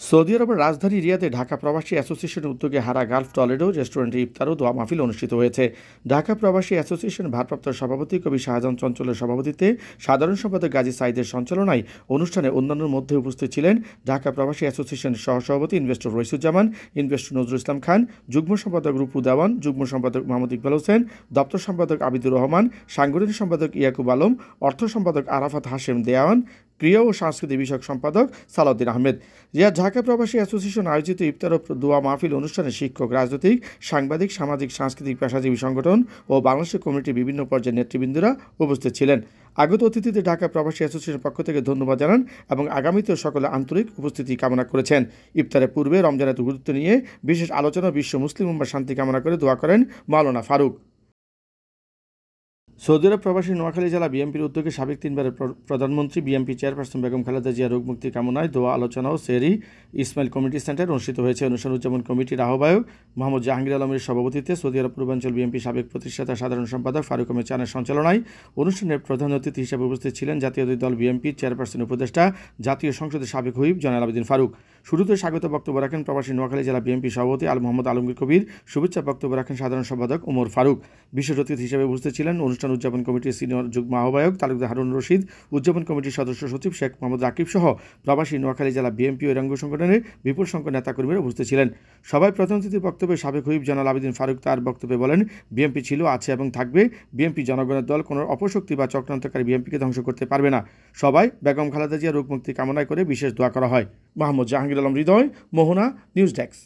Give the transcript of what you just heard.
Saudi আরবের রাজধানী রিয়াদে ঢাকা প্রবাসী অ্যাসোসিয়েশনের উদ্যোগে হারা গালফ টলেডো রেস্টুরেন্টে ইফতার ও দোয়া মাহফিল অনুষ্ঠিত হয়েছে। ঢাকা প্রবাসী অ্যাসোসিয়েশন ভারপ্রাপ্ত সভাপতি কবি শাহজাহান চঞ্চলের সভাপতিত্বে সাধারণ সম্পাদক গাজী সাইদের সঞ্চালনায় অনুষ্ঠানে অন্যান্যের মধ্যে উপস্থিত ছিলেন ঢাকা প্রবাসী অ্যাসোসিয়েশনের সহসভাপতি ইনভেস্টর রইসুজ্জামান, ইনভেস্টর নজরুল ইসলাম খান, যুগ্ম সম্পাদক রূপু দেওয়ান, যুগ্ম সম্পাদক মোহাম্মদ ইকবাল হোসেন, দপ্তর সম্পাদক আবিদুর রহমান, সাংগঠনিক সম্পাদক ইয়াকুব আলম, অর্থ সম্পাদক আরাফাত হাশেম দেওয়ান, ক্রীড়া ও সাংস্কৃতিক বিষয়ক সম্পাদক সালাউদ্দিন আহমেদ। রিয়াদ ঢাকা প্রবাসী অ্যাসোসিয়েশন আয়োজিত ইফতার ও দোয়া মাহফিল অনুষ্ঠানে শিক্ষক, রাজনৈতিক, সাংবাদিক, সামাজিক, সাংস্কৃতিক পেশাজীবী সংগঠন ও বাংলাদেশের কমিটির বিভিন্ন পর্যায়ের নেতৃবৃন্দরা উপস্থিত ছিলেন। আগত অতিথিদের ঢাকা প্রবাসী অ্যাসোসিয়েশনের পক্ষ থেকে ধন্যবাদ জানান এবং আগামীতেও সকলে আন্তরিক উপস্থিতি কামনা করেছেন। ইফতারের পূর্বে রমজানের গুরুত্ব নিয়ে বিশেষ আলোচনা বিশ্ব মুসলিম উম্মার শান্তি কামনা করে দোয়া করেন মাওলানা ফারুক। সৌদি আরব প্রবাসী নোয়াখালী জেলা বিএনপির উদ্যোগে সাবেক 3বারের প্রধানমন্ত্রী বিএনপি চেয়ারপারসন বেগম খালেদা জিয়া রোগ মুক্তি কামনায় দোয়া আলোচনা ও সেহরি ইসমাইল কমিউনিটি সেন্টার অনুষ্ঠিত হয়েছে। অনুষ্ঠান উদযাপন কমিটির আহ্বায়ক মোহাম্মদ জাহাঙ্গীর আলমের সভাপতিত্বে সৌদি আরব পূর্বাঞ্চল বিএনপি সাবেক প্রতিষ্ঠাতা সাধারণ সম্পাদক ফারুক আহমেদ চানের সঞ্চালনায় অনুষ্ঠানের প্রধান অতিথি হিসেবে উপস্থিত ছিলেন জাতীয় দল বিএনপির চেয়ারপারসন উপদেষ্টা জাতীয় সংসদের সাবেক হুইপ জয়নাল আবেদিন ফারুক। শুরুতে স্বাগত বক্তব্য রাখেন প্রবাসী নোয়াখালী জেলা বিএনপি সভাপতি আল মোহাম্মদ আলমগীর কবির, শুভেচ্ছা বক্তব্য রাখেন সাধারণ সম্পাদক ওমর ফারুক। বিশেষ অতিথি হিসেবে উপস্থিত ছিলেন অনুষ্ঠান উদযাপন কমিটির সিনিয়র যুগ্ম আহ্বায়ক তালুকদার হারুন রশিদ, উদযাপন কমিটির সদস্য সচিব শেখ মোহাম্মদ রাকিব সহ প্রবাসী নোয়াখালী জেলা বিএনপি ও অঙ্গ সংগঠনের বিপুল সংখ্যক নেতাকর্মীরা উপস্থিত ছিলেন। সভায় প্রধান অতিথির বক্তব্যে সাবেক হুইপ জয়নাল আবেদিন ফারুক তার বক্তব্যে বলেন, বিএনপি ছিল, আছে এবং থাকবে। বিএনপি জনগণের দল, কোনো অপশক্তি বা চক্রান্তকারী বিএনপিকে ধ্বংস করতে পারবে না। সবাই বেগম খালেদা জিয়া রোগ মুক্তি কামনা করে বিশেষ দোয়া করা হয়। মোহাম্মদ জাহাঙ্গীর আলম হৃদয়, মোহনা, নিউজ ডেস্ক।